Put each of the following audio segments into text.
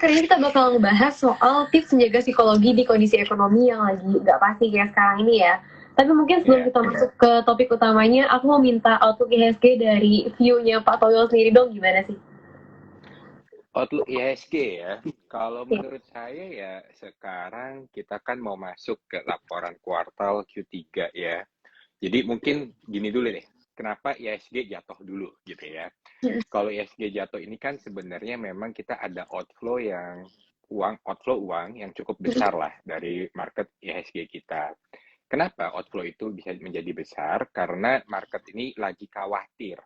kali ini kita bakal ngebahas soal tips menjaga psikologi di kondisi ekonomi yang lagi nggak pasti kayak sekarang ini ya. Tapi mungkin sebelum kita masuk ke topik utamanya, aku mau minta outlook IHSG dari view-nya Pak Toyo sendiri dong, gimana sih? Outlook IHSG ya. Kalau menurut saya ya sekarang kita kan mau masuk ke laporan kuartal Q3 ya. Jadi mungkin gini dulu deh. Kenapa IHSG jatuh dulu gitu ya. Kalau IHSG jatuh ini kan sebenarnya memang kita ada outflow uang yang cukup besar lah dari market IHSG kita. Kenapa outflow itu bisa menjadi besar? Karena market ini lagi khawatir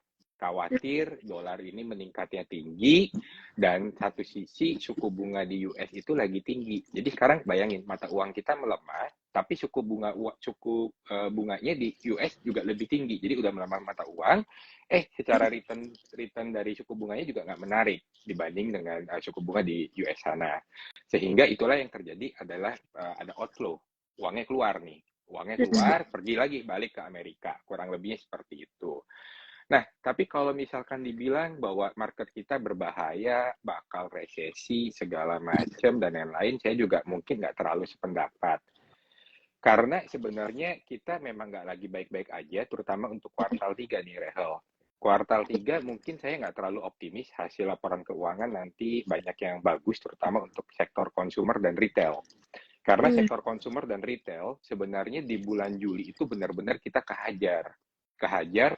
dolar ini meningkatnya tinggi, dan satu sisi suku bunga di US itu lagi tinggi. Jadi sekarang bayangin mata uang kita melemah, tapi bunganya di US juga lebih tinggi. Jadi udah melemah mata uang, secara return dari suku bunganya juga nggak menarik dibanding dengan suku bunga di US sana. Sehingga itulah yang terjadi adalah ada outflow, uangnya keluar, pergi lagi balik ke Amerika, kurang lebihnya seperti itu. Nah, tapi kalau misalkan dibilang bahwa market kita berbahaya, bakal resesi, segala macam, dan lain-lain, saya juga mungkin nggak terlalu sependapat. Karena sebenarnya kita memang nggak lagi baik-baik aja, terutama untuk kuartal 3 nih, Rehel. Kuartal 3 mungkin saya nggak terlalu optimis hasil laporan keuangan nanti banyak yang bagus, terutama untuk sektor consumer dan retail. Karena sektor consumer dan retail sebenarnya di bulan Juli itu benar-benar kita kehajar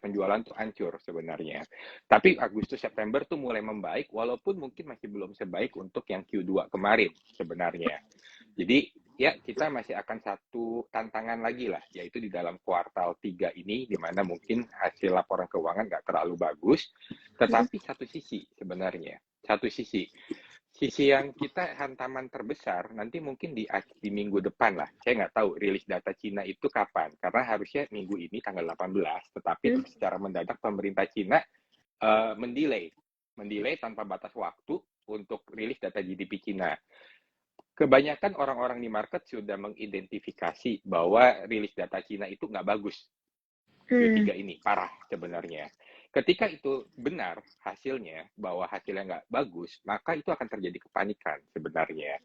penjualan tuh hancur sebenarnya. Tapi Agustus September tuh mulai membaik, walaupun mungkin masih belum sebaik untuk yang Q2 kemarin sebenarnya. Jadi ya kita masih akan satu tantangan lagi lah, yaitu di dalam kuartal 3 ini, di mana mungkin hasil laporan keuangan nggak terlalu bagus, tetapi satu sisi yang kita hantaman terbesar nanti mungkin di minggu depan lah. Saya nggak tahu rilis data Cina itu kapan, karena harusnya minggu ini tanggal 18, tetapi secara mendadak pemerintah Cina mendelay tanpa batas waktu untuk rilis data GDP Cina. Kebanyakan orang-orang di market sudah mengidentifikasi bahwa rilis data Cina itu nggak bagus. Q3 ini parah sebenarnya. Ketika itu benar hasilnya, bahwa hasilnya nggak bagus, maka itu akan terjadi kepanikan sebenarnya.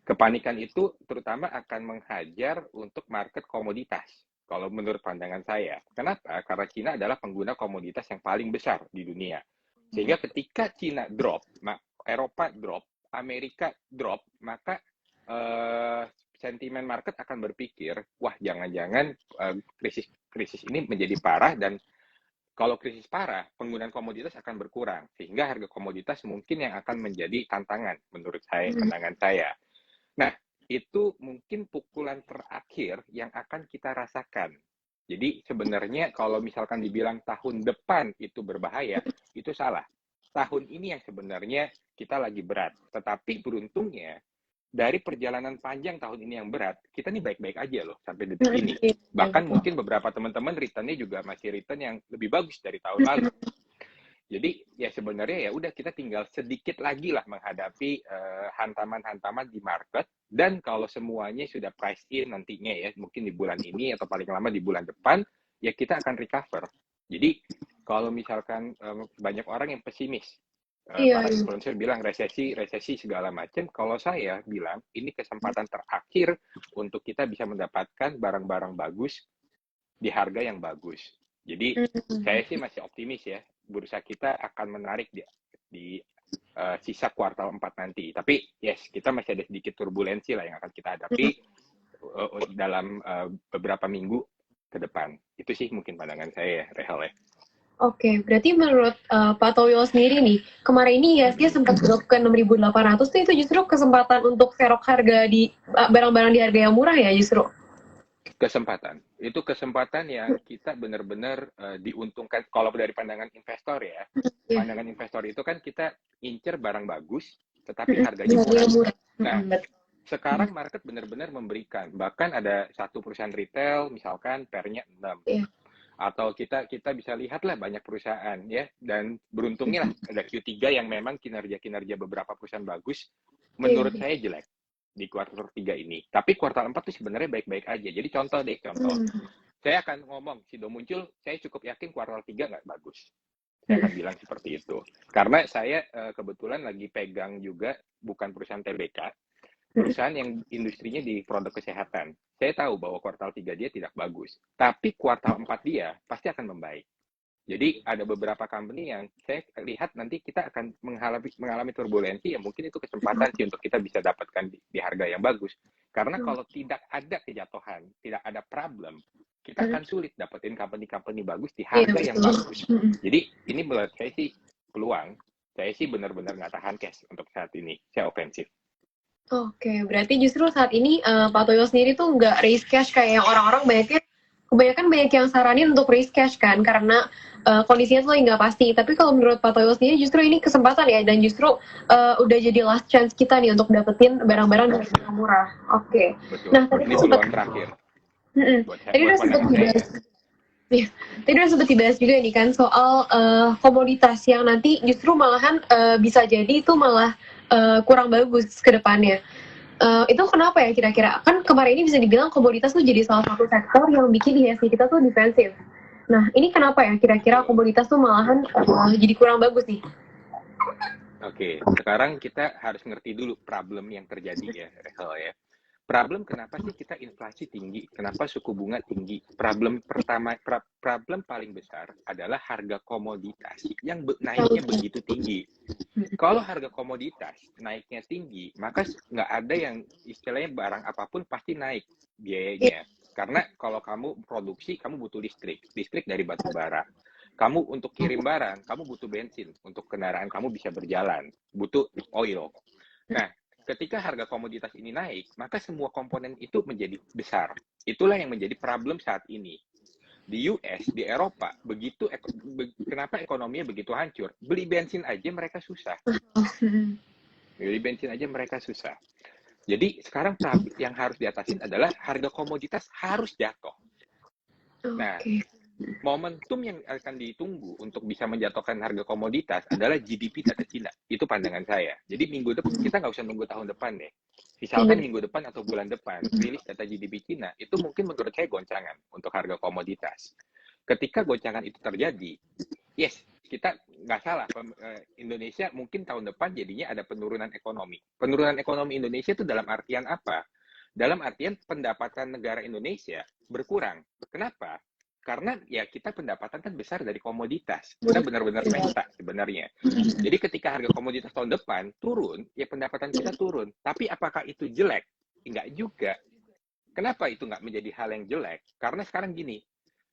Kepanikan itu terutama akan menghajar untuk market komoditas, kalau menurut pandangan saya. Kenapa? Karena Cina adalah pengguna komoditas yang paling besar di dunia. Sehingga ketika Cina drop, Eropa drop, Amerika drop, maka sentimen market akan berpikir, wah jangan-jangan krisis ini menjadi parah, dan kalau krisis parah, penggunaan komoditas akan berkurang, sehingga harga komoditas mungkin yang akan menjadi tantangan menurut saya, pandangan saya. Nah, itu mungkin pukulan terakhir yang akan kita rasakan. Jadi sebenarnya kalau misalkan dibilang tahun depan itu berbahaya, itu salah. Tahun ini yang sebenarnya kita lagi berat. Tetapi beruntungnya, dari perjalanan panjang tahun ini yang berat, kita nih baik-baik aja loh sampai detik ini. Bahkan mungkin beberapa teman-teman returnnya juga masih return yang lebih bagus dari tahun lalu. Jadi ya sebenarnya ya udah, kita tinggal sedikit lagi lah menghadapi hantaman-hantaman di market, dan kalau semuanya sudah price in nantinya ya, mungkin di bulan ini atau paling lama di bulan depan, ya kita akan recover. Jadi kalau misalkan banyak orang yang pesimis, para influencer bilang resesi segala macam, kalau saya bilang ini kesempatan terakhir untuk kita bisa mendapatkan barang-barang bagus di harga yang bagus. Jadi saya sih masih optimis ya, bursa kita akan menarik di sisa kuartal 4 nanti. Tapi yes, kita masih ada sedikit turbulensi lah yang akan kita hadapi dalam beberapa minggu ke depan. Itu sih mungkin pandangan saya ya, Rehel ya. Oke, berarti menurut Pak Toyo sendiri nih, kemarin ini IHSG sempat drop ke 6.800 tuh, itu justru kesempatan untuk serok harga di barang-barang di harga yang murah ya justru? Itu kesempatan yang kita benar-benar diuntungkan kalau dari pandangan investor ya. Pandangan investor itu kan kita incer barang bagus, tetapi harganya murah. Nah, sekarang market benar-benar memberikan. Bahkan ada satu perusahaan retail, misalkan PER-nya 6. Atau kita bisa lihatlah banyak perusahaan ya, dan beruntungnya lah ada Q3 yang memang kinerja beberapa perusahaan bagus, menurut saya jelek di kuartal 3 ini. Tapi kuartal 4 tuh sebenarnya baik-baik aja. Jadi contoh. Saya akan ngomong, Sido muncul, saya cukup yakin kuartal 3 nggak bagus. Saya akan bilang seperti itu. Karena saya kebetulan lagi pegang juga bukan perusahaan TBK, perusahaan yang industrinya di produk kesehatan. Saya tahu bahwa kuartal 3 dia tidak bagus, tapi kuartal 4 dia pasti akan membaik. Jadi ada beberapa company yang saya lihat nanti kita akan mengalami turbulensi, ya mungkin itu kesempatan sih untuk kita bisa dapatkan di harga yang bagus. Karena kalau tidak ada kejatuhan, tidak ada problem, kita akan sulit dapetin company-company bagus di Iya, harga yang betul. bagus. Jadi ini menurut saya sih peluang. Saya sih benar-benar nggak tahan cash untuk saat ini. Saya ofensif. Oke, berarti justru saat ini Pak Toyo sendiri tuh nggak raise cash kayak yang orang-orang kebanyakan banyak yang saranin untuk raise cash kan karena kondisinya tuh lagi nggak pasti. Tapi kalau menurut Pak Toyo sendiri justru ini kesempatan ya dan justru udah jadi last chance kita nih untuk dapetin barang-barang dengan harga murah. Oke. Betul. Nah tadi Ini tuh sempat, peluang terakhir tadi buat udah sempat pandangan dibahas. saya. Iya, tadi udah sempat dibahas juga nih kan soal komoditas yang nanti justru malahan bisa jadi itu malah kurang bagus ke depannya. Itu kenapa ya kira-kira? Kan kemarin ini bisa dibilang komoditas tuh jadi salah satu sektor yang bikin IHSG kita tuh defensif. Nah, ini kenapa ya kira-kira komoditas tuh malahan jadi kurang bagus nih? Oke, sekarang kita harus ngerti dulu problem yang terjadi ya, Rachel ya. Problem kenapa sih kita inflasi tinggi? Kenapa suku bunga tinggi? Problem pertama, problem paling besar adalah harga komoditas yang naiknya begitu tinggi. Kalau harga komoditas naiknya tinggi, maka nggak ada yang istilahnya barang apapun pasti naik biayanya. Karena kalau kamu produksi, kamu butuh listrik dari batu bara. Kamu untuk kirim barang, kamu butuh bensin untuk kendaraan kamu bisa berjalan, butuh oil. Nah, ketika harga komoditas ini naik, maka semua komponen itu menjadi besar. Itulah yang menjadi problem saat ini. Di US, di Eropa, kenapa ekonominya begitu hancur? Beli bensin aja mereka susah. Beli bensin aja mereka susah. Jadi sekarang yang harus diatasin adalah harga komoditas harus jatuh. Nah, momentum yang akan ditunggu untuk bisa menjatuhkan harga komoditas adalah GDP data Cina. Itu pandangan saya. Jadi minggu depan, kita nggak usah nunggu tahun depan deh. Misalkan minggu depan atau bulan depan, rilis data GDP Cina, itu mungkin menurut saya goncangan untuk harga komoditas. Ketika goncangan itu terjadi, yes, kita nggak salah. Indonesia mungkin tahun depan jadinya ada penurunan ekonomi. Penurunan ekonomi Indonesia itu dalam artian apa? Dalam artian pendapatan negara Indonesia berkurang. Kenapa? Karena ya kita pendapatan kan besar dari komoditas. Kita benar-benar pesta sebenarnya. Jadi ketika harga komoditas tahun depan turun, ya pendapatan kita turun. Tapi apakah itu jelek? Enggak juga. Kenapa itu nggak menjadi hal yang jelek? Karena sekarang gini,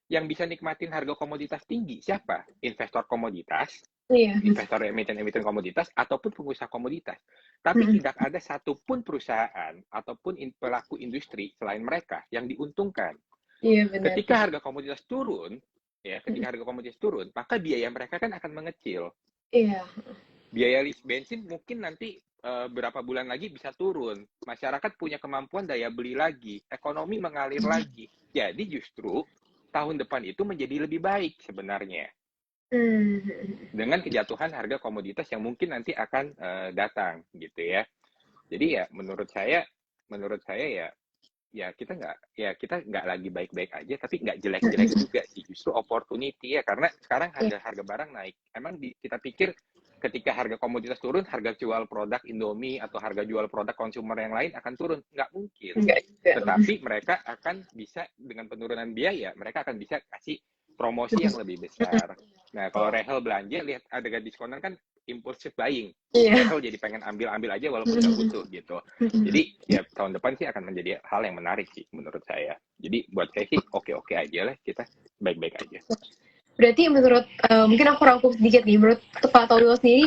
yang bisa nikmatin harga komoditas tinggi siapa? Investor komoditas, investor emiten komoditas, ataupun pengusaha komoditas. Tapi tidak ada satupun perusahaan ataupun pelaku industri selain mereka yang diuntungkan. Ketika harga komoditas turun, maka biaya mereka kan akan mengecil. Biaya bensin mungkin nanti berapa bulan lagi bisa turun. Masyarakat punya kemampuan daya beli lagi, ekonomi mengalir lagi. Jadi justru tahun depan itu menjadi lebih baik sebenarnya. Dengan kejatuhan harga komoditas yang mungkin nanti akan datang gitu ya. Jadi ya menurut saya ya kita nggak lagi baik-baik aja, tapi nggak jelek-jelek juga sih, justru opportunity ya, karena sekarang harga barang naik. Emang kita pikir ketika harga komoditas turun, harga jual produk Indomie atau harga jual produk konsumer yang lain akan turun? Nggak mungkin. Tetapi mereka akan bisa dengan penurunan biaya, mereka akan bisa kasih promosi yang lebih besar. Nah, kalau Rachel belanja, lihat ada diskonan kan impulsive buying. Rachel jadi pengen ambil aja walaupun nggak butuh gitu. Jadi ya tahun depan sih akan menjadi hal yang menarik sih menurut saya. Jadi buat saya sih oke-oke aja lah, kita baik-baik aja. Berarti menurut, mungkin aku rangkum sedikit nih, menurut Pak Toyo sendiri,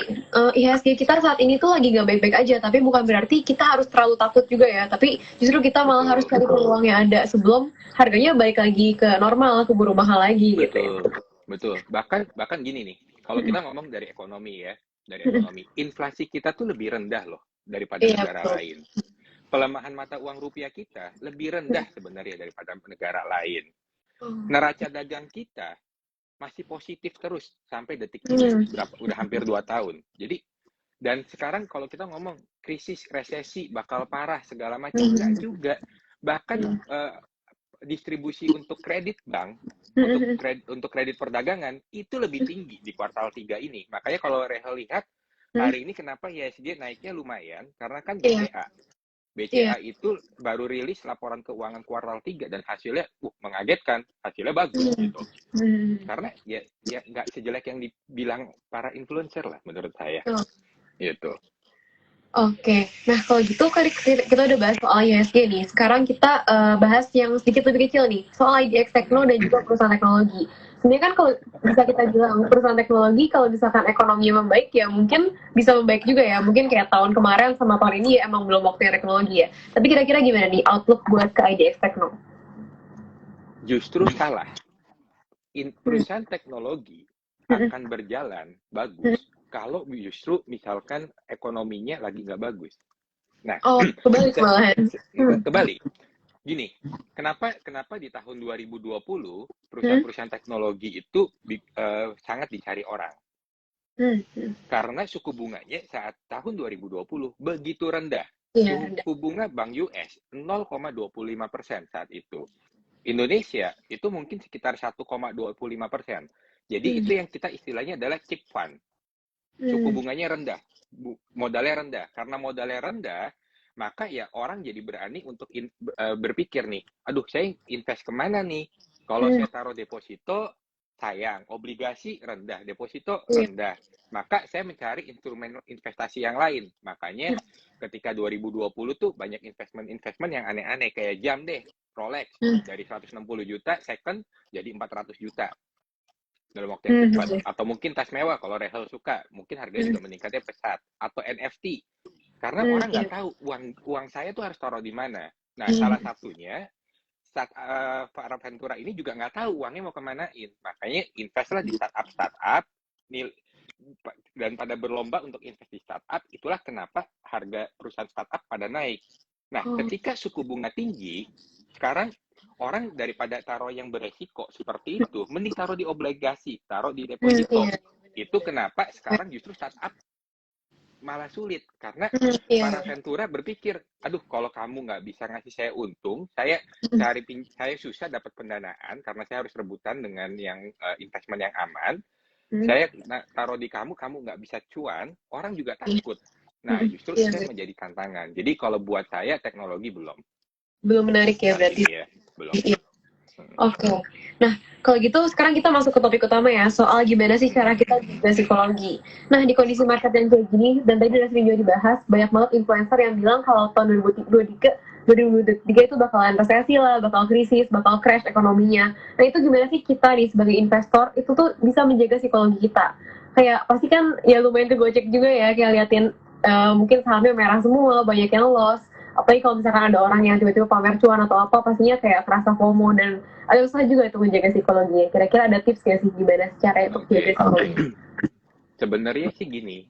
IHSG kita saat ini tuh lagi nggak baik-baik aja, tapi bukan berarti kita harus terlalu takut juga ya, tapi justru kita malah harus cari peluang yang ada sebelum harganya balik lagi ke normal, keburu mahal lagi gitu ya. Betul. Bahkan gini nih, kalau kita ngomong dari ekonomi ya, inflasi kita tuh lebih rendah loh daripada negara lain. Pelemahan mata uang rupiah kita lebih rendah sebenarnya daripada negara lain. Neraca dagang kita masih positif terus sampai detik ini, udah hampir 2 tahun. Jadi, dan sekarang kalau kita ngomong krisis, resesi, bakal parah, segala macam, enggak juga. Bahkan distribusi untuk kredit bank, untuk kredit perdagangan itu lebih tinggi di kuartal 3 ini. Makanya kalau Rehel lihat hari ini kenapa IHSG naiknya lumayan karena kan BCA. BCA itu baru rilis laporan keuangan kuartal 3 dan hasilnya mengagetkan, hasilnya bagus gitu. Karena ya nggak sejelek yang dibilang para influencer lah menurut saya. Gitu. Oke, nah kalau gitu kita udah bahas soal IHSG nih. Sekarang kita bahas yang sedikit lebih kecil nih, soal IDX Tekno dan juga perusahaan teknologi. Sebenarnya kan kalau bisa kita bilang perusahaan teknologi, kalau misalkan ekonominya membaik ya mungkin bisa membaik juga ya. Mungkin kayak tahun kemarin sama tahun ini ya emang belum waktunya teknologi ya. Tapi kira-kira gimana nih outlook buat ke IDX Tekno? Justru salah. Perusahaan teknologi akan berjalan bagus kalau justru misalkan ekonominya lagi nggak bagus. Nah, kebalik malahan. Kebalik. Gini, kenapa di tahun 2020 perusahaan-perusahaan teknologi itu sangat dicari orang? Karena suku bunganya saat tahun 2020 begitu rendah. Suku bunga Bank US 0,25% saat itu. Indonesia itu mungkin sekitar 1,25%. Jadi itu yang kita istilahnya adalah cheap fund. Suku bunganya rendah, modalnya rendah. Karena modalnya rendah, maka ya orang jadi berani untuk berpikir nih, aduh saya invest kemana nih? Kalau saya taruh deposito, sayang, obligasi rendah, deposito rendah. Maka saya mencari instrumen investasi yang lain. Makanya ketika 2020 tuh banyak investment yang aneh-aneh, kayak jam deh, Rolex, dari 160 juta, second jadi 400 juta. Dalam waktu yang cepat. Atau mungkin tas mewah, kalau Rehel suka, mungkin harganya juga meningkatnya pesat. Atau NFT. Karena orang nggak tahu uang saya tuh harus taruh di mana. Nah, salah satunya para Ventura ini juga nggak tahu uangnya mau kemanain. Makanya investlah di startup dan pada berlomba untuk invest di startup. Itulah kenapa harga perusahaan startup pada naik. Nah, ketika suku bunga tinggi, sekarang orang daripada taruh yang beresiko seperti itu, mending taruh di obligasi, taruh di deposito. Itu kenapa sekarang justru startup malah sulit karena para Ventura berpikir, aduh kalau kamu nggak bisa ngasih saya untung, saya susah dapat pendanaan karena saya harus rebutan dengan yang investment yang aman. Saya taruh di kamu nggak bisa cuan, orang juga takut. Nah, justru itu yang menjadi tantangan. Jadi kalau buat saya teknologi belum menarik ya berarti. Ya, belum. Oke. Nah, kalau gitu sekarang kita masuk ke topik utama ya, soal gimana sih cara kita juga psikologi. Nah, di kondisi market yang kayak gini, dan tadi udah sering juga dibahas, banyak banget influencer yang bilang kalau tahun 2023 itu bakalan resesi lah, bakal krisis, bakal crash ekonominya. Nah, itu gimana sih kita nih sebagai investor, itu tuh bisa menjaga psikologi kita? Kayak pasti kan ya lumayan kegocek juga ya, kayak liatin mungkin sahamnya merah semua, banyak yang loss. Apalagi kalau misalkan ada orang yang tiba-tiba pamer cuan atau apa, pastinya kayak kerasa FOMO dan ada usaha juga itu menjaga psikologinya. Kira-kira ada tips gak sih gimana cara untuk menjaga psikologi? Sebenarnya sih gini,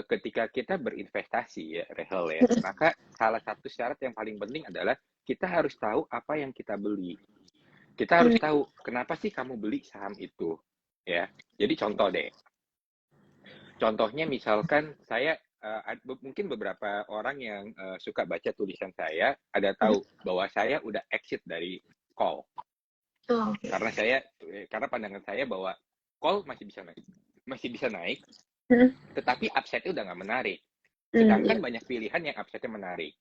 ketika kita berinvestasi ya, Rehel ya, maka salah satu syarat yang paling penting adalah kita harus tahu apa yang kita beli. Kita harus tahu kenapa sih kamu beli saham itu, ya. Jadi contoh deh. Contohnya misalkan saya mungkin beberapa orang yang suka baca tulisan saya ada tahu bahwa saya udah exit dari call. Karena pandangan saya bahwa call masih bisa naik, tetapi upside-nya udah nggak menarik. Sedangkan banyak pilihan yang upside-nya menarik.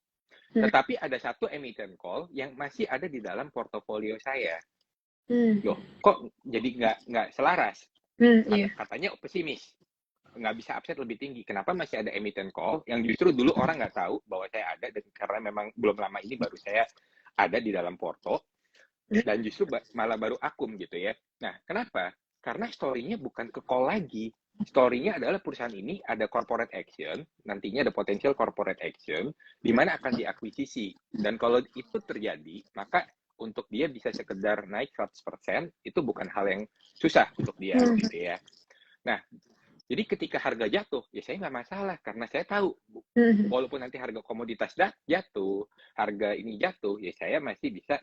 Tetapi ada satu emiten call yang masih ada di dalam portofolio saya. Loh, kok jadi nggak selaras? Katanya pesimis. Nggak bisa upside lebih tinggi. Kenapa masih ada emiten call yang justru dulu orang nggak tahu bahwa saya ada, dan karena memang belum lama ini baru saya ada di dalam porto, dan justru malah baru akum gitu ya. Nah, kenapa? Karena story-nya bukan ke call lagi. Story-nya adalah perusahaan ini ada corporate action, nantinya ada potential corporate action, di mana akan diakuisisi. Dan kalau itu terjadi, maka untuk dia bisa sekedar naik 100%, itu bukan hal yang susah untuk dia gitu ya. Nah, jadi ketika harga jatuh, ya saya nggak masalah karena saya tahu walaupun nanti harga komoditas jatuh, harga ini jatuh, ya saya masih bisa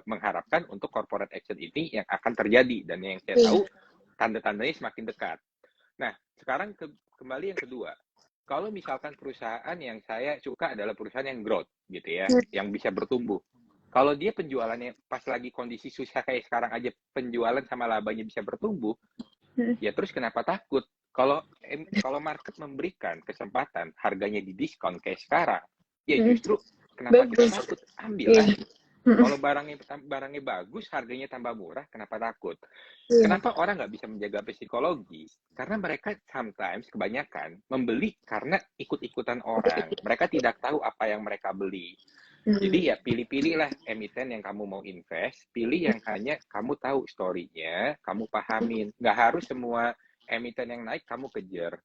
mengharapkan untuk corporate action ini yang akan terjadi, dan yang saya tahu tanda-tandanya semakin dekat. Nah, sekarang kembali yang kedua. Kalau misalkan perusahaan yang saya suka adalah perusahaan yang growth gitu ya, yang bisa bertumbuh. Kalau dia penjualannya pas lagi kondisi susah kayak sekarang aja penjualan sama labanya bisa bertumbuh, ya terus kenapa takut? Kalau market memberikan kesempatan harganya di diskon kayak sekarang, ya justru kenapa kita Bagus. takut? Ambil Iya. lah. Kalau barangnya bagus, harganya tambah murah, kenapa takut? Iya. Kenapa orang nggak bisa menjaga psikologi? Karena mereka sometimes kebanyakan membeli karena ikut-ikutan orang. Mereka tidak tahu apa yang mereka beli. Jadi ya pilih-pilihlah emiten yang kamu mau invest, pilih yang hanya kamu tahu story-nya, kamu pahamin. Nggak harus semua emiten yang naik kamu kejar.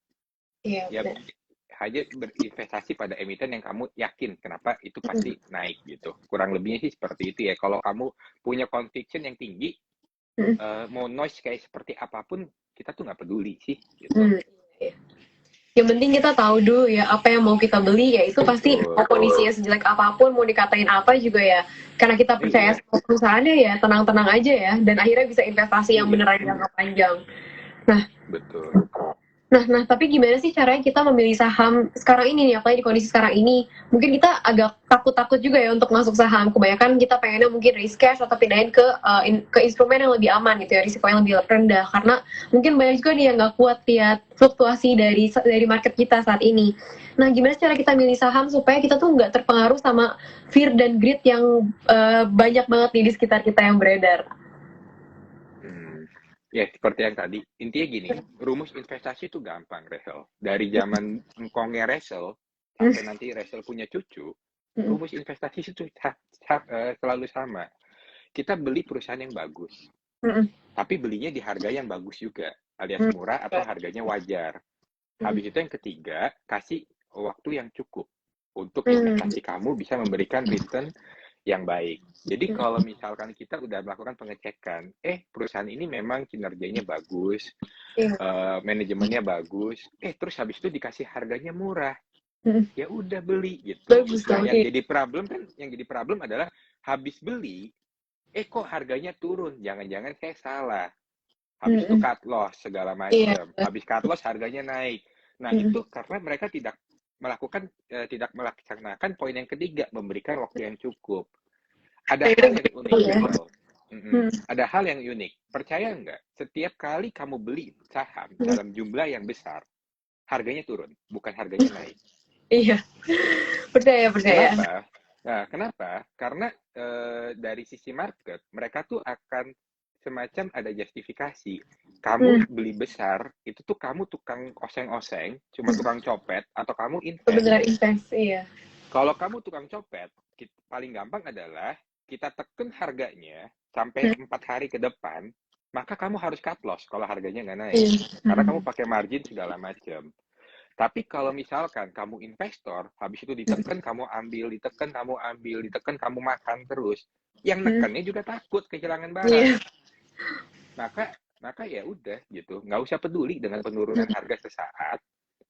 Iya, Ya benar. hanya berinvestasi pada emiten yang kamu yakin kenapa itu pasti naik gitu. Kurang lebihnya sih seperti itu ya. Kalau kamu punya conviction yang tinggi, mau noise kayak seperti apapun, kita tuh nggak peduli sih gitu. Iya. Yang penting kita tahu dulu ya apa yang mau kita beli, ya itu pasti Betul. mau kondisinya sejelek apapun, mau dikatain apa juga ya, karena kita percaya Iya, sama perusahaannya ya tenang-tenang aja ya, dan akhirnya bisa investasi yang iya, beneran jangka panjang. Nah, betul. tapi gimana sih caranya kita memilih saham sekarang ini nih, apalagi di kondisi sekarang ini? Mungkin kita agak takut-takut juga ya untuk masuk saham. Kebanyakan kita pengennya mungkin risk cash atau pindahin ke instrumen yang lebih aman gitu ya, risiko yang lebih rendah. Karena mungkin banyak juga nih yang nggak kuat lihat fluktuasi dari market kita saat ini. Nah, gimana cara kita milih saham supaya kita tuh nggak terpengaruh sama fear dan greed yang banyak banget nih di sekitar kita yang beredar? Ya, seperti yang tadi. Intinya gini, rumus investasi itu gampang, Rachel. Dari zaman engkongnya Rachel, sampai nanti Rachel punya cucu, rumus investasi itu selalu sama. Kita beli perusahaan yang bagus, tapi belinya di harga yang bagus juga, alias murah atau harganya wajar. Habis itu yang ketiga, kasih waktu yang cukup untuk investasi kamu bisa memberikan return yang baik. Jadi kalau misalkan kita udah melakukan pengecekan, perusahaan ini memang kinerjanya bagus, manajemennya bagus, terus habis itu dikasih harganya murah, ya udah beli gitu. Bagus Nah, dong. yang jadi problem adalah habis beli, kok harganya turun? Jangan-jangan saya salah. Habis itu cut loss segala macam. Habis cut loss harganya naik. Nah, itu karena mereka tidak melaksanakan poin yang ketiga, memberikan waktu yang cukup. Ada hal yang unik, Rachel. Ada hal yang unik. Percaya nggak? Setiap kali kamu beli saham dalam jumlah yang besar, harganya turun, bukan harganya naik. Iya, percaya. Kenapa? Nah, kenapa? Karena dari sisi market, mereka tuh akan semacam ada justifikasi. Kamu beli besar, itu tuh kamu tukang oseng-oseng, cuma tukang copet, atau kamu invest. Beneran invest, iya. Kalau kamu tukang copet, paling gampang adalah kita tekan harganya sampai 4 hari ke depan, maka kamu harus cut loss kalau harganya nggak naik. Karena kamu pakai margin segala macam. Tapi kalau misalkan kamu investor, habis itu ditekan kamu ambil, ditekan kamu ambil, ditekan kamu makan terus, yang nekennya juga takut kehilangan barang. Maka ya udah gitu, nggak usah peduli dengan penurunan harga sesaat,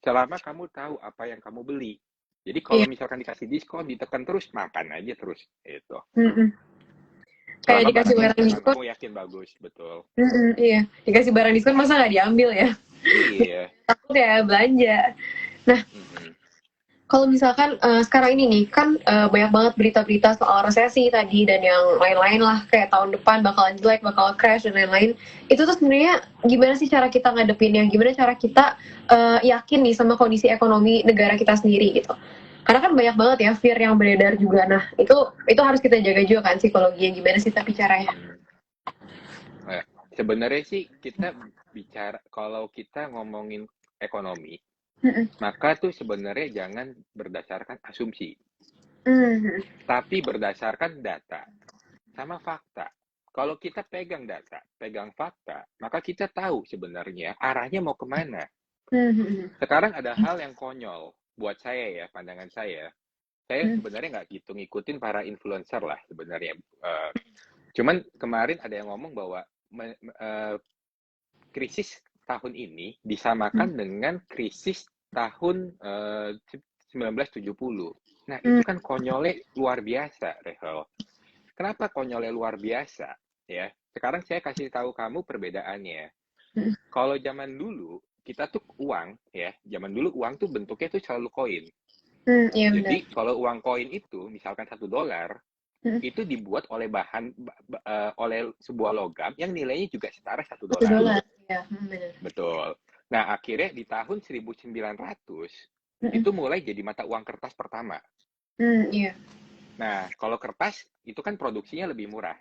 selama kamu tahu apa yang kamu beli. Jadi kalau misalkan dikasih diskon, ditekan terus, makan aja terus. Itu. Kayak dikasih barang diskon, kamu yakin bagus, betul. Iya, dikasih barang diskon masa nggak diambil ya? Iya. Takut ya belanja. Nah, kalau misalkan sekarang ini nih kan banyak banget berita-berita soal resesi tadi dan yang lain-lain lah, kayak tahun depan bakalan jelek, bakal crash dan lain-lain. Itu tuh sebenarnya gimana sih cara kita ngadepinnya? Gimana cara kita yakin nih sama kondisi ekonomi negara kita sendiri gitu? Karena kan banyak banget ya fear yang beredar juga. Nah, itu harus kita jaga juga kan psikologinya. Gimana sih tapi caranya? Sebenarnya sih kita bicara, kalau kita ngomongin ekonomi, maka tuh sebenarnya jangan berdasarkan asumsi, tapi berdasarkan data sama fakta. Kalau kita pegang data, pegang fakta, maka kita tahu sebenarnya arahnya mau kemana. Sekarang ada hal yang konyol buat saya ya, pandangan saya. Saya sebenarnya nggak gitu ngikutin para influencer lah sebenarnya. Cuman kemarin ada yang ngomong bahwa krisis tahun ini disamakan dengan krisis tahun 1970. Nah, itu kan konyolnya luar biasa, Rachel. Kenapa konyolnya luar biasa? Ya, sekarang saya kasih tahu kamu perbedaannya. Kalau zaman dulu kita tuh uang, ya, zaman dulu uang tuh bentuknya tuh selalu koin. Iya, jadi kalau uang koin itu misalkan $1, itu dibuat oleh oleh sebuah logam yang nilainya juga setara $1. $1. Ya, benar. Betul. Nah, akhirnya di tahun 1900 itu mulai jadi mata uang kertas pertama. Iya. Nah, kalau kertas itu kan produksinya lebih murah.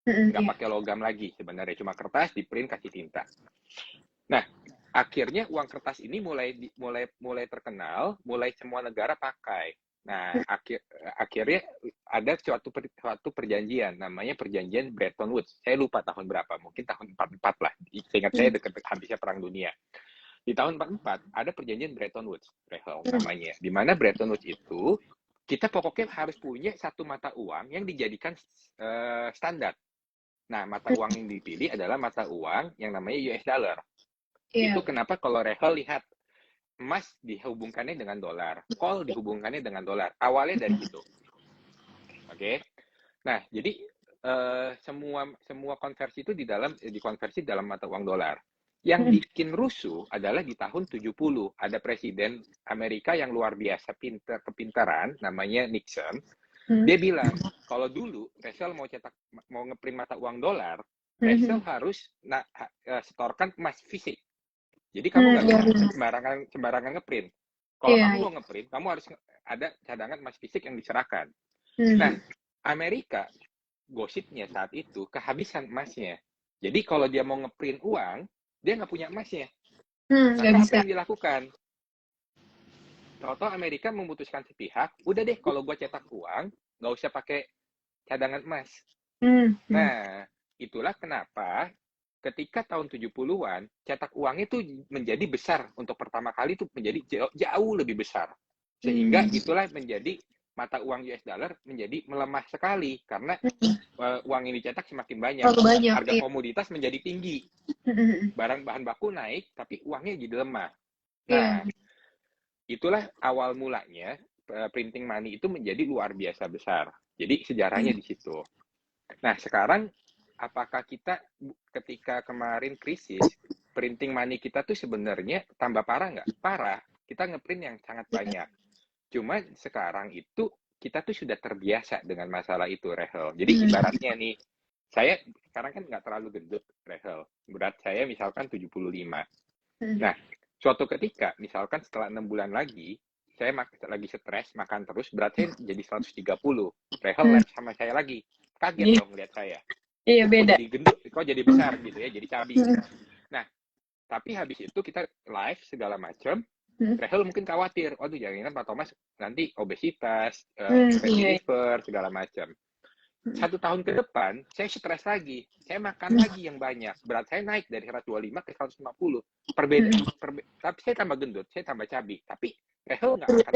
Nggak pakai logam lagi sebenarnya, cuma kertas di print kasih tinta. Nah, akhirnya uang kertas ini mulai terkenal, mulai semua negara pakai. Nah, akhirnya ada suatu perjanjian, namanya perjanjian Bretton Woods. Saya lupa tahun berapa, mungkin tahun 44 lah. Seingat saya dekat habisnya Perang Dunia. Di tahun 44 ada perjanjian Bretton Woods, namanya. Di mana Bretton Woods itu kita pokoknya harus punya satu mata uang yang dijadikan standar. Nah, mata uang yang dipilih adalah mata uang yang namanya US dollar. Itu kenapa kalau Rehel lihat emas dihubungkannya dengan dolar, kol dihubungkannya dengan dolar. Awalnya dari situ. Oke. Nah, jadi semua konversi itu dikonversi dalam mata uang dolar. Yang bikin rusuh adalah di tahun 70 ada presiden Amerika yang luar biasa kepintaran, namanya Nixon. Dia bilang, kalau dulu Rachel mau ngeprint mata uang dolar, Rachel harus setorkan emas fisik. Jadi kamu nggak bisa sembarangan ngeprint. Kalau kamu mau ngeprint, kamu harus ada cadangan emas fisik yang diserahkan. Nah, Amerika gosipnya saat itu kehabisan emasnya. Jadi kalau dia mau ngeprint uang, dia nggak punya emasnya. Maka apa yang dilakukan? Tahu-tahu Amerika memutuskan sepihak, udah deh kalau gue cetak uang, nggak usah pakai cadangan emas. Nah, itulah kenapa ketika tahun 70-an, cetak uang itu menjadi besar. Untuk pertama kali itu menjadi jauh lebih besar. Sehingga itulah menjadi mata uang US dollar menjadi melemah sekali. Karena uang ini cetak semakin banyak. Harga komoditas menjadi tinggi. Barang bahan baku naik, tapi uangnya jadi lemah. Nah, itulah awal mulanya printing money itu menjadi luar biasa besar. Jadi sejarahnya di situ. Nah, sekarang apakah kita ketika kemarin krisis, printing money kita tuh sebenarnya tambah parah nggak? Parah. Kita ngeprint yang sangat banyak. Cuma sekarang itu kita tuh sudah terbiasa dengan masalah itu, Rehel. Jadi ibaratnya nih, saya sekarang kan nggak terlalu gendut, Rehel. Berat saya misalkan 75. Nah, suatu ketika, misalkan setelah 6 bulan lagi, saya lagi stres, makan terus, berat saya jadi 130. Rehel live sama saya lagi. Kaget dong lihat saya. Iya, beda. Kok jadi gendut, kok jadi besar gitu ya, jadi cabi. Nah, tapi habis itu kita live segala macam. Rehel mungkin khawatir, waduh jangan Pak Thomas nanti obesitas, liver, segala macam. 1 tahun ke depan, saya stres lagi. Saya makan lagi yang banyak. Berat saya naik dari 125 ke 150. Tapi saya tambah gendut, saya tambah cabi. Tapi Rehel nggak akan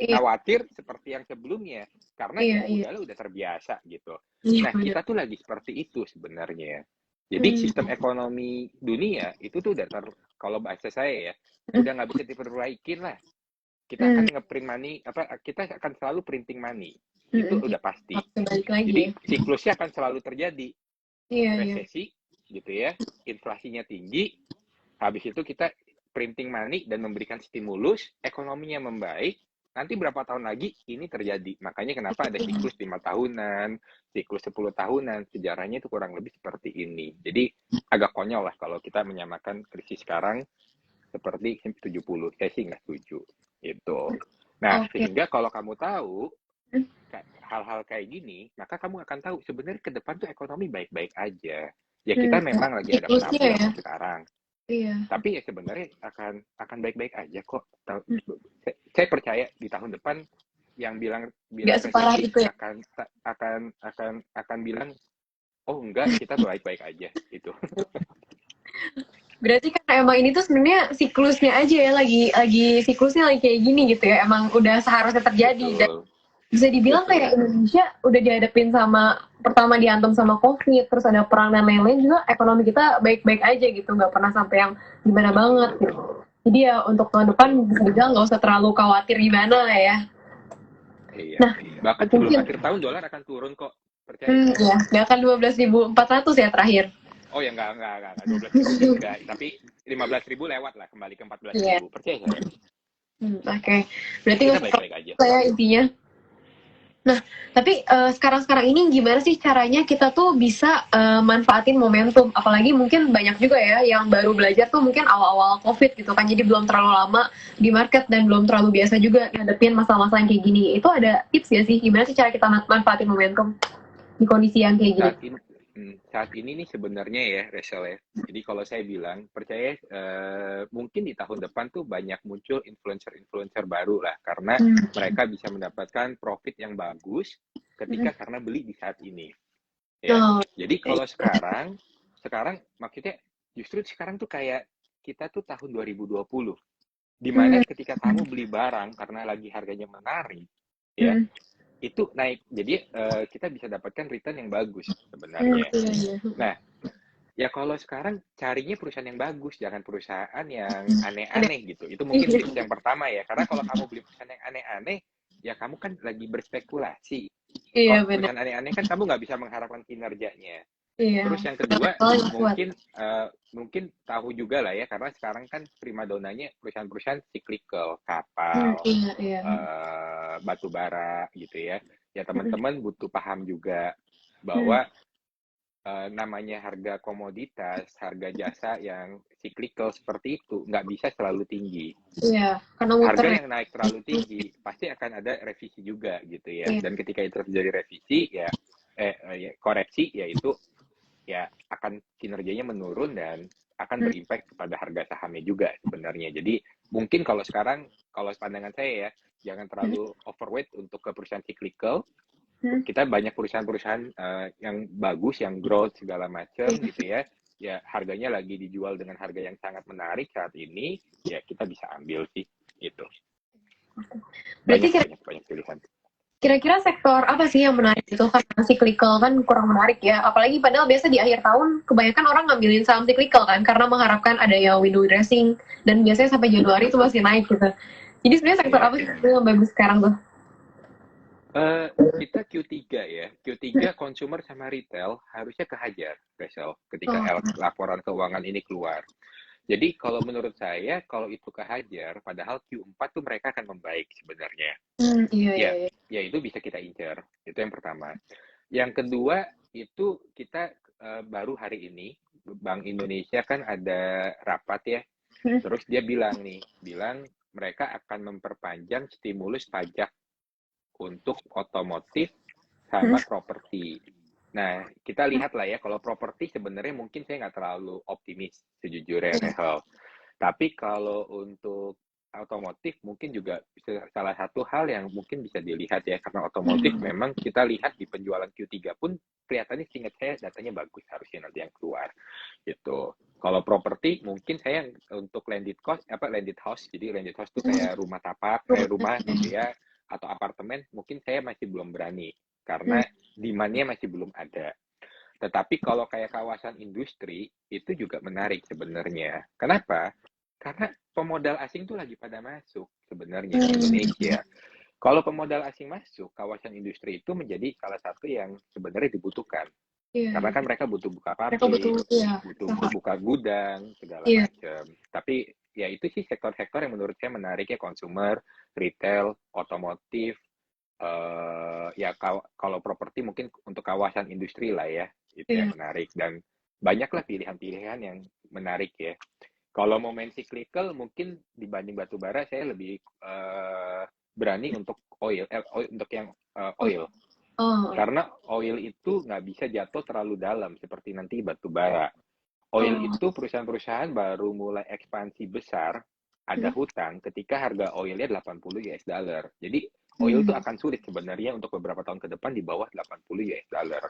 khawatir seperti yang sebelumnya. Karena udah terbiasa gitu. Nah, kita tuh lagi seperti itu sebenarnya. Jadi sistem ekonomi dunia itu tuh udah kalau bahasa saya ya, udah nggak bisa diperbaikin lah. Kita akan ngeprint money, kita akan selalu printing money. Itu udah pasti. Jadi siklusnya akan selalu terjadi. Resesi gitu ya, inflasinya tinggi, habis itu kita printing money dan memberikan stimulus, ekonominya membaik, nanti berapa tahun lagi ini terjadi. Makanya kenapa ada siklus 5 tahunan, siklus 10 tahunan, sejarahnya itu kurang lebih seperti ini. Jadi agak konyol lah kalau kita menyamakan krisis sekarang seperti 70. Saya sih nggak setuju. Itu. Nah, sehingga kalau kamu tahu hal-hal kayak gini, maka kamu akan tahu sebenarnya ke depan tuh ekonomi baik-baik aja. Ya kita memang lagi ada penampilan sekarang. Iya. Tapi ya sebenarnya akan baik-baik aja kok. Saya percaya di tahun depan yang bilang itu ya? akan bilang oh enggak, kita baik-baik aja gitu. Berarti kan emang ini tuh sebenarnya siklusnya aja ya, lagi siklusnya lagi kayak gini gitu ya. Emang udah seharusnya terjadi. Dan bisa dibilang kayak Indonesia udah dihadapin sama, pertama dihantam sama COVID, terus ada perang dan lain-lain juga, ekonomi kita baik-baik aja gitu, nggak pernah sampai yang gimana banget gitu. Jadi ya untuk tahun depan bisa dibilang nggak usah terlalu khawatir gimana lah ya. Iya. Nah, bahkan sebelum akhir tahun dolar akan turun kok, percaya. Ya, nggak akan 12.400 ya terakhir. Oh ya enggak 12.000 enggak, tapi 15.000 lewat lah, kembali ke 14.000. Percaya saya. Oke. Berarti kita baik-baik aja. Saya intinya Tapi sekarang-sekarang ini gimana sih caranya kita tuh bisa manfaatin momentum? Apalagi mungkin banyak juga ya yang baru belajar tuh mungkin awal-awal COVID gitu kan, jadi belum terlalu lama di market dan belum terlalu biasa juga ngadepin masalah-masalah yang kayak gini. Itu ada tips ya sih? Gimana sih cara kita manfaatin momentum di kondisi yang kayak gini? Saat ini nih sebenarnya ya, Rachel ya. Jadi kalau saya bilang, percaya mungkin di tahun depan tuh banyak muncul influencer-influencer baru lah, karena mereka bisa mendapatkan profit yang bagus ketika karena beli di saat ini. Ya. Jadi kalau sekarang maksudnya justru sekarang tuh kayak kita tuh tahun 2020, di mana ketika kamu beli barang karena lagi harganya menarik, ya itu naik, jadi kita bisa dapatkan return yang bagus sebenarnya. Nah, ya kalau sekarang carinya perusahaan yang bagus, jangan perusahaan yang aneh-aneh gitu. Itu mungkin tips yang pertama ya, karena kalau kamu beli perusahaan yang aneh-aneh, ya kamu kan lagi berspekulasi. Kalau perusahaan aneh-aneh kan kamu nggak bisa mengharapkan kinerjanya. Terus yang kedua, mungkin tahu juga lah ya, karena sekarang kan primadonanya perusahaan-perusahaan cyclical, kapal, batu bara gitu ya. Ya teman-teman butuh paham juga bahwa namanya harga komoditas, harga jasa yang cyclical seperti itu nggak bisa selalu tinggi. Harga yang naik terlalu tinggi pasti akan ada revisi juga gitu ya. Dan ketika itu terjadi revisi ya koreksi, yaitu ya akan kinerjanya menurun dan akan berimpact kepada harga sahamnya juga sebenarnya. Jadi mungkin kalau sekarang, kalau pandangan saya ya, jangan terlalu overweight untuk ke perusahaan cyclical. Kita banyak perusahaan-perusahaan yang bagus, yang growth segala macam gitu ya. Ya harganya lagi dijual dengan harga yang sangat menarik saat ini, ya kita bisa ambil sih itu. Banyak pilihan. Kira-kira sektor apa sih yang menarik itu? Karena cyclical kan kurang menarik ya. Apalagi padahal biasa di akhir tahun kebanyakan orang ngambilin saham cyclical kan, karena mengharapkan ada yang window dressing, dan biasanya sampai Januari itu masih naik gitu. Jadi sebenarnya sektor apa sih yang bagus sekarang tuh? Kita Q3 ya. Q3 consumer sama retail harusnya kehajar, Rachel, ketika laporan keuangan ini keluar. Jadi kalau menurut saya, kalau itu kehajar, padahal Q4 tuh mereka akan membaik sebenarnya. Ya itu bisa kita incer. Itu yang pertama. Yang kedua, itu kita baru hari ini, Bank Indonesia kan ada rapat ya. Terus dia bilang mereka akan memperpanjang stimulus pajak untuk otomotif sama properti. Nah, kita lihat lah ya, kalau properti sebenarnya mungkin saya nggak terlalu optimis sejujurnya, Rehel. Tapi kalau untuk otomotif mungkin juga salah satu hal yang mungkin bisa dilihat ya, karena otomotif memang kita lihat di penjualan Q3 pun kelihatannya seingat saya datanya bagus, harusnya nanti yang keluar gitu. Kalau properti mungkin saya untuk landed house, jadi landed house itu kayak rumah tapak, rumah gitu ya, atau apartemen, mungkin saya masih belum berani karena demand-nya masih belum ada. Tetapi kalau kayak kawasan industri, itu juga menarik sebenarnya. Kenapa? Karena pemodal asing tuh lagi pada masuk sebenarnya di Indonesia. Kalau pemodal asing masuk, kawasan industri itu menjadi salah satu yang sebenarnya dibutuhkan. Karena kan mereka butuh buka pabrik, butuh buka gudang, segala macam. Tapi ya itu sih sektor-sektor yang menurut saya menarik ya, consumer, retail, otomotif, ya kalau properti mungkin untuk kawasan industri lah ya, itu yang menarik. Dan banyaklah pilihan-pilihan yang menarik ya. Kalau mau main cyclical mungkin dibanding batu bara saya lebih berani untuk oil, untuk yang oil. Karena oil itu nggak bisa jatuh terlalu dalam seperti nanti batu bara. Oil itu perusahaan-perusahaan baru mulai ekspansi besar, ada hutang ketika harga oilnya 80 US dollar. Jadi oil itu akan sulit sebenarnya untuk beberapa tahun ke depan di bawah 80 US dollar.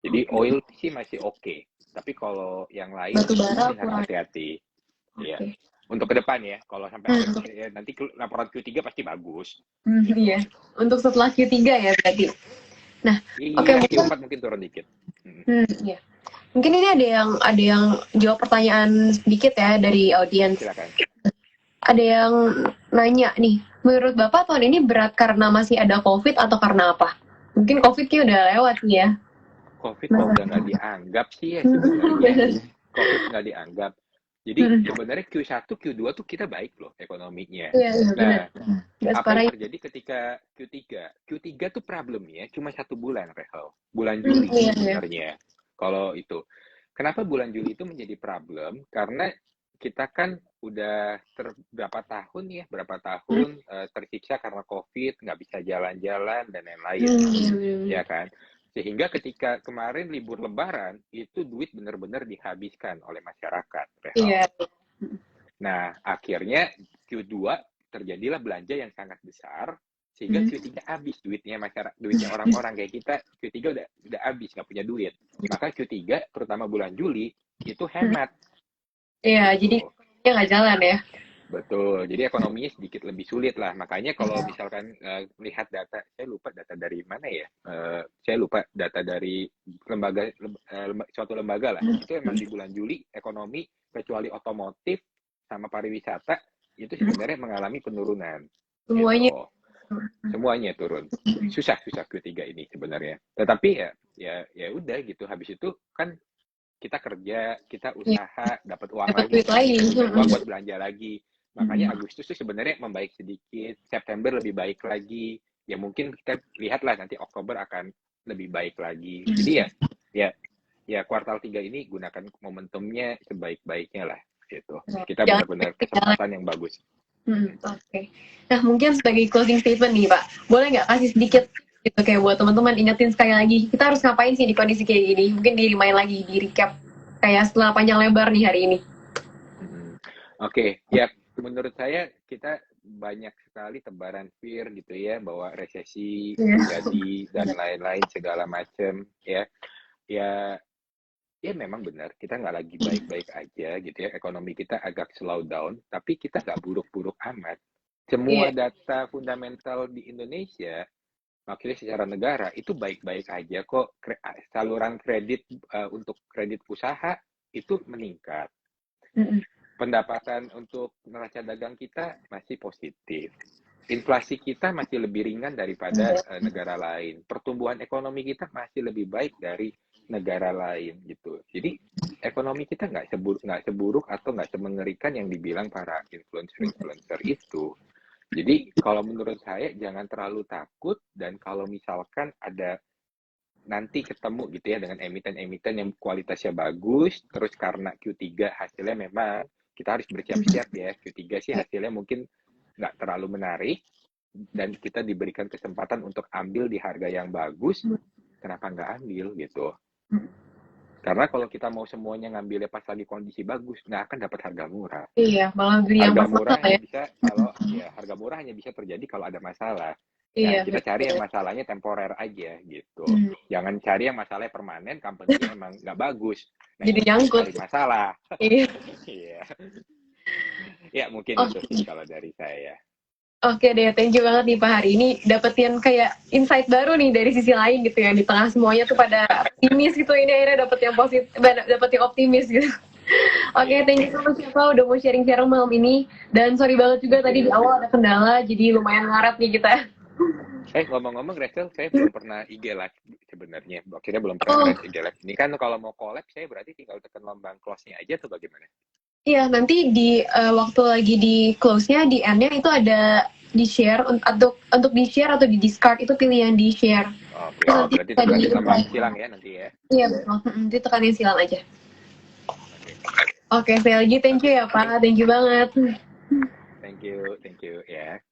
Jadi oil sih masih oke. Tapi kalau yang lain harus hati-hati. Ya. Untuk ke depan ya, kalau sampai nanti laporan Q3 pasti bagus. Iya. Untuk setelah Q3 ya berarti. Nah, Q4 mungkin turun dikit. Iya. Mungkin ini ada yang jawab pertanyaan sedikit ya dari audiens. Silakan. Ada yang nanya nih, menurut Bapak tahun ini berat karena masih ada COVID atau karena apa? Mungkin COVID-nya udah lewat nih ya. COVID udah nggak dianggap sih ya sebenarnya. COVID nggak dianggap. Jadi sebenarnya Q1, Q2 tuh kita baik loh ekonominya. Iya, iya benar. Nah, Nggak apa separah yang itu. terjadi ketika Q3? Q3 tuh problemnya cuma 1 bulan, Rehel. Bulan Juli Iya, iya. sebenarnya. Kalau itu. Kenapa bulan Juli itu menjadi problem? Karena kita kan udah berapa tahun ya, berapa tahun tersiksa karena COVID, nggak bisa jalan-jalan dan lain-lain. Iya, benar. Ya kan? Sehingga ketika kemarin libur lebaran, itu duit benar-benar dihabiskan oleh masyarakat, Rehel. Iya. Nah, akhirnya Q2 terjadilah belanja yang sangat besar, sehingga Q3 habis duitnya masyarakat, duitnya orang-orang kayak kita, Q3 udah habis, nggak punya duit. Maka Q3, terutama bulan Juli, itu hemat. Iya, jadi Gitu. ekonominya nggak jalan ya. Betul, jadi ekonominya sedikit lebih sulit lah. Makanya kalau misalkan lihat data, saya lupa data dari mana ya. Saya lupa data dari suatu lembaga lah. Itu emang di bulan Juli ekonomi kecuali otomotif sama pariwisata itu sebenarnya mengalami penurunan. Semuanya. Gitu. Semuanya turun. Susah Q3 ini sebenarnya. Tetapi ya udah gitu. Habis itu kan kita kerja, kita usaha, dapat uang Dapat lagi duit kan, lagi. kita punya uang buat belanja lagi. Makanya Agustus tuh sebenarnya membaik sedikit, September lebih baik lagi. Ya mungkin kita lihatlah nanti Oktober akan lebih baik lagi. Jadi ya kuartal 3 ini gunakan momentumnya sebaik-baiknya lah gitu. Kita Jangan benar-benar jalan. kesempatan yang bagus. Oke. Nah, mungkin sebagai closing statement nih, Pak. Boleh nggak kasih sedikit gitu kayak buat teman-teman ingetin sekali lagi, kita harus ngapain sih di kondisi kayak gini? Mungkin di-remind lagi, di recap kayak setelah panjang lebar nih hari ini. Oke, ya menurut saya kita banyak sekali tebaran fear gitu ya bahwa resesi terjadi dan lain-lain segala macam ya. Ya memang benar kita nggak lagi baik-baik aja gitu ya, ekonomi kita agak slow down, tapi kita nggak buruk-buruk amat. Semua Iya. data fundamental di Indonesia, maksudnya secara negara itu baik-baik aja kok. Saluran kredit untuk kredit usaha itu meningkat. Pendapatan untuk neraca dagang kita masih positif. Inflasi kita masih lebih ringan daripada negara lain. Pertumbuhan ekonomi kita masih lebih baik dari negara lain gitu. Jadi ekonomi kita nggak seburuk atau nggak semengerikan yang dibilang para influencer itu. Jadi kalau menurut saya jangan terlalu takut, dan kalau misalkan ada nanti ketemu gitu ya dengan emiten-emiten yang kualitasnya bagus, terus karena Q3 hasilnya memang kita harus bersiap-siap ya, Q3 sih hasilnya mungkin nggak terlalu menarik, dan kita diberikan kesempatan untuk ambil di harga yang bagus, kenapa nggak ambil gitu. Karena kalau kita mau semuanya ngambilnya pas lagi kondisi bagus, nggak akan dapat harga murah. Iya, malah beli yang Harga pas murah ya. hanya bisa kalau harga murah hanya bisa terjadi kalau ada masalah. Nah, Iya, kita cari yang masalahnya temporer aja gitu. Jangan cari yang masalahnya permanen, company-nya emang nggak bagus. Nah, jadi itu nyangkut. cari masalah. Iya. Iya. Ya, mungkin itu sih kalau dari saya. Oke deh, thank you banget nih Pak, hari ini dapetin kayak insight baru nih dari sisi lain gitu ya, di tengah semuanya tuh pada optimis gitu, ini akhirnya dapet yang positif, dapet yang optimis gitu. Oke, thank you so much ya Pak udah mau sharing-sharing malam ini, dan sorry banget juga tadi di awal ada kendala, jadi lumayan ngaret nih kita. Ngomong-ngomong Rachel, saya belum pernah IG live sebenarnya. Akhirnya belum pernah IG live. Ini kan kalau mau collab, saya berarti tinggal tekan lombang close-nya aja tuh bagaimana? Iya, nanti di waktu lagi di close-nya, di end-nya itu ada di share, untuk di share atau di discard, itu pilih yang di share. Oke, berarti tekanin sama silang ya nanti ya? Iya betul, nanti tekanin silang aja. Oke, sekali lagi thank you ya Pak, thank you banget. Thank you ya.